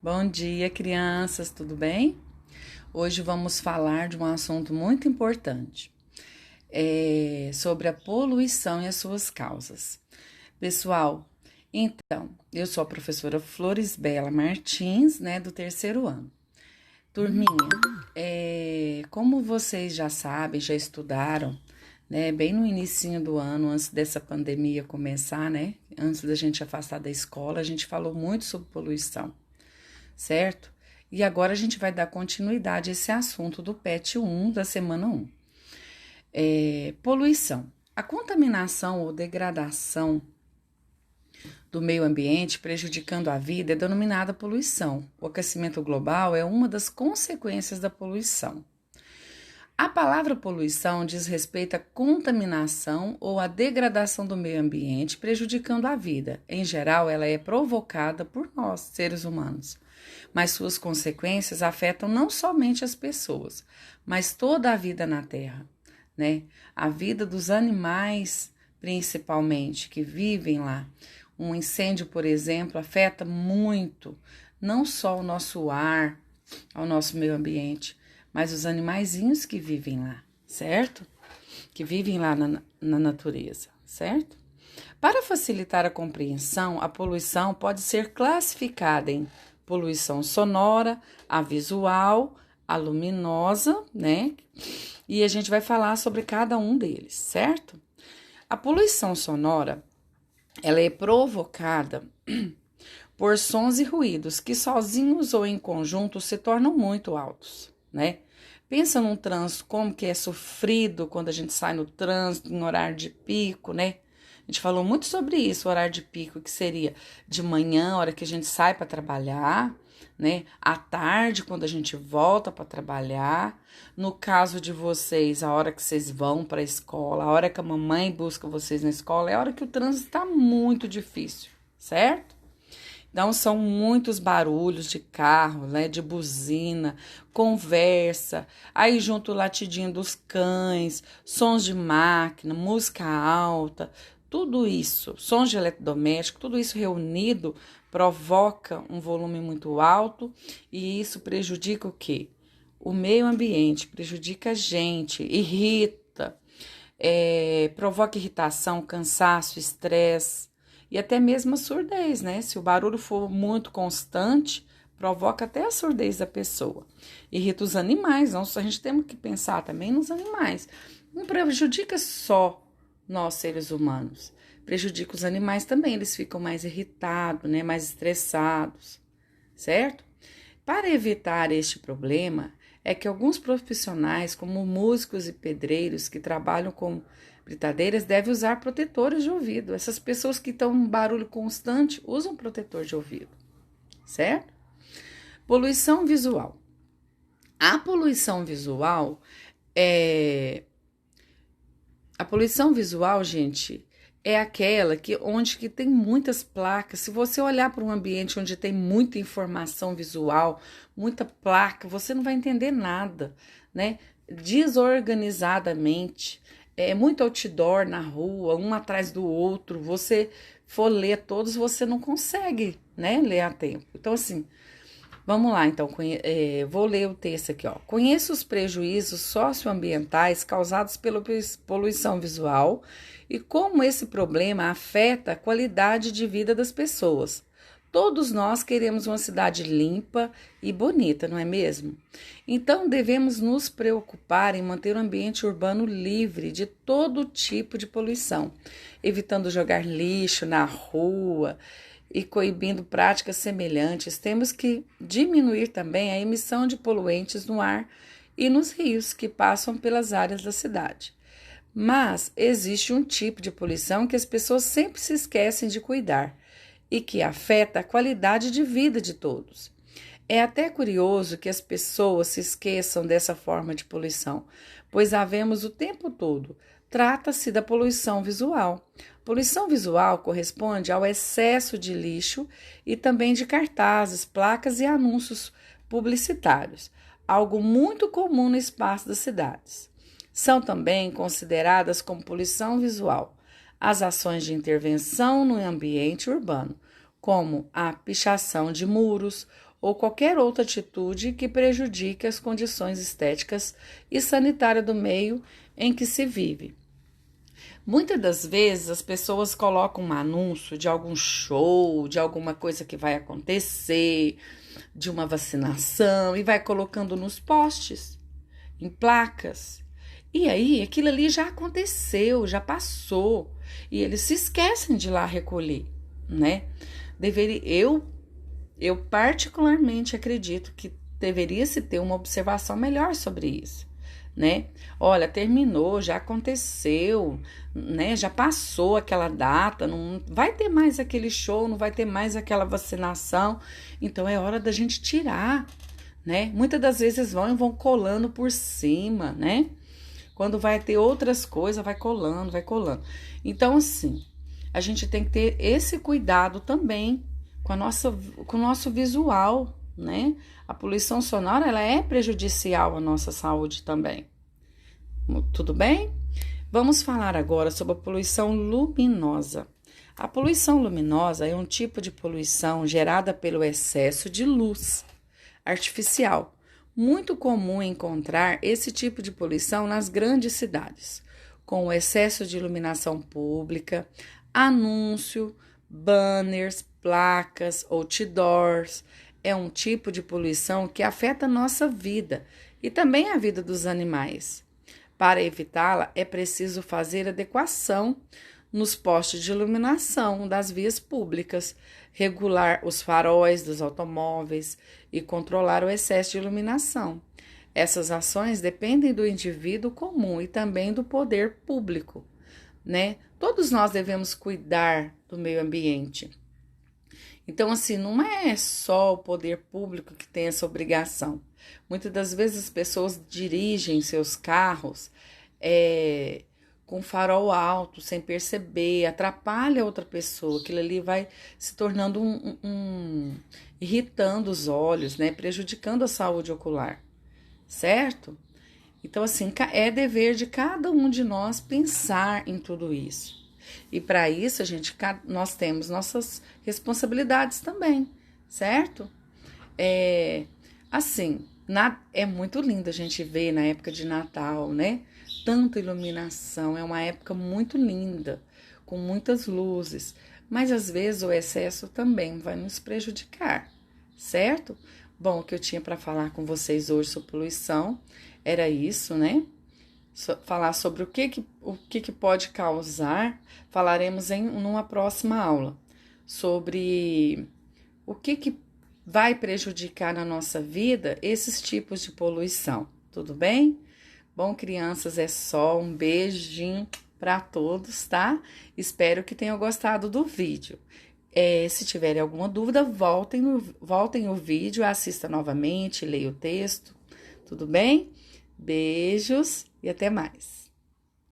Bom dia, crianças, tudo bem? Hoje vamos falar de um assunto muito importante, sobre a poluição e as suas causas. Pessoal, então, eu sou a professora Florisbela Martins, do terceiro ano. Turminha, como vocês já sabem, já estudaram, bem no inicinho do ano, antes dessa pandemia começar, antes da gente afastar da escola, a gente falou muito sobre poluição, certo? E agora a gente vai dar continuidade a esse assunto do PET 1 da semana 1. Poluição. A contaminação ou degradação do meio ambiente prejudicando a vida é denominada poluição. O aquecimento global é uma das consequências da poluição. A palavra poluição diz respeito à contaminação ou à degradação do meio ambiente prejudicando a vida. Em geral, ela é provocada por nós, seres humanos, mas suas consequências afetam não somente as pessoas, mas toda a vida na Terra, A vida dos animais, principalmente, que vivem lá. Um incêndio, por exemplo, afeta muito, não só o nosso ar, ao nosso meio ambiente, mas os animaizinhos que vivem lá, certo? Que vivem lá na natureza, certo? Para facilitar a compreensão, a poluição pode ser classificada em poluição sonora, a visual, a luminosa, E a gente vai falar sobre cada um deles, certo? A poluição sonora, ela é provocada por sons e ruídos que sozinhos ou em conjunto se tornam muito altos, Pensa num trânsito, como que é sofrido quando a gente sai no trânsito, em horário de pico, A gente falou muito sobre isso, o horário de pico, que seria de manhã, a hora que a gente sai para trabalhar, À tarde, quando a gente volta para trabalhar. No caso de vocês, a hora que vocês vão para a escola, a hora que a mamãe busca vocês na escola, é a hora que o trânsito está muito difícil, certo? Então, são muitos barulhos de carro, de buzina, conversa, aí junto o latidinho dos cães, sons de máquina, música alta, tudo isso, sons de eletrodoméstico, tudo isso reunido provoca um volume muito alto e isso prejudica o quê? O meio ambiente, prejudica a gente, irrita, provoca irritação, cansaço, estresse, e até mesmo a surdez, Se o barulho for muito constante, provoca até a surdez da pessoa. Irrita os animais, a gente tem que pensar também nos animais. Não prejudica só nós, seres humanos. Prejudica os animais também, eles ficam mais irritados, mais estressados, certo? Para evitar este problema, é que alguns profissionais, como músicos e pedreiros que trabalham com britadeiras, devem usar protetores de ouvido. Essas pessoas que estão em barulho constante usam protetor de ouvido, certo? Poluição visual. A poluição visual gente, é aquela onde que tem muitas placas. Se você olhar para um ambiente onde tem muita informação visual, muita placa, você não vai entender nada, Desorganizadamente, muito outdoor na rua, um atrás do outro, você for ler todos, você não consegue, ler a tempo. Então, assim, vamos lá, então, vou ler o texto aqui, ó. Conheça os prejuízos socioambientais causados pela poluição visual e como esse problema afeta a qualidade de vida das pessoas. Todos nós queremos uma cidade limpa e bonita, não é mesmo? Então, devemos nos preocupar em manter o ambiente urbano livre de todo tipo de poluição, evitando jogar lixo na rua e coibindo práticas semelhantes. Temos que diminuir também a emissão de poluentes no ar e nos rios que passam pelas áreas da cidade. Mas existe um tipo de poluição que as pessoas sempre se esquecem de cuidar e que afeta a qualidade de vida de todos. É até curioso que as pessoas se esqueçam dessa forma de poluição, pois a vemos o tempo todo. Trata-se da poluição visual. Poluição visual corresponde ao excesso de lixo e também de cartazes, placas e anúncios publicitários, algo muito comum no espaço das cidades. São também consideradas como poluição visual as ações de intervenção no ambiente urbano, como a pichação de muros ou qualquer outra atitude que prejudique as condições estéticas e sanitárias do meio em que se vive. Muitas das vezes as pessoas colocam um anúncio de algum show, de alguma coisa que vai acontecer, de uma vacinação e vai colocando nos postes, em placas. E aí aquilo ali já aconteceu, já passou e eles se esquecem de ir lá recolher, né? Eu particularmente acredito que deveria se ter uma observação melhor sobre isso, né? Olha, terminou, já aconteceu, né? Já passou aquela data, não vai ter mais aquele show, não vai ter mais aquela vacinação, então é hora da gente tirar, né? Muitas das vezes vão colando por cima, né? Quando vai ter outras coisas, vai colando, vai colando. Então, assim, a gente tem que ter esse cuidado também com o nosso visual, né? A poluição sonora, ela é prejudicial à nossa saúde também. Tudo bem? Vamos falar agora sobre a poluição luminosa. A poluição luminosa é um tipo de poluição gerada pelo excesso de luz artificial. Muito comum encontrar esse tipo de poluição nas grandes cidades, com o excesso de iluminação pública, anúncio, banners, placas, outdoors. É um tipo de poluição que afeta a nossa vida e também a vida dos animais. Para evitá-la, é preciso fazer adequação nos postes de iluminação das vias públicas, regular os faróis dos automóveis e controlar o excesso de iluminação. Essas ações dependem do indivíduo comum e também do poder público, né? Todos nós devemos cuidar do meio ambiente. Então, assim, não é só o poder público que tem essa obrigação. Muitas das vezes as pessoas dirigem seus carros com farol alto, sem perceber, atrapalha outra pessoa. Aquilo ali vai se tornando irritando os olhos, né? Prejudicando a saúde ocular, certo? Então, assim, é dever de cada um de nós pensar em tudo isso. E para isso, nós temos nossas responsabilidades também, certo? Assim, é muito lindo a gente ver na época de Natal, né? Tanta iluminação, é uma época muito linda, com muitas luzes. Mas às vezes o excesso também vai nos prejudicar, certo? Bom, o que eu tinha para falar com vocês hoje sobre poluição era isso, né? Falar sobre o que pode causar. Falaremos numa próxima aula sobre o que vai prejudicar na nossa vida esses tipos de poluição. Tudo bem? Bom, crianças, é só um beijinho para todos, tá? Espero que tenham gostado do vídeo. Se tiverem alguma dúvida, voltem o vídeo, assista novamente, leia o texto. Tudo bem? Beijos e até mais.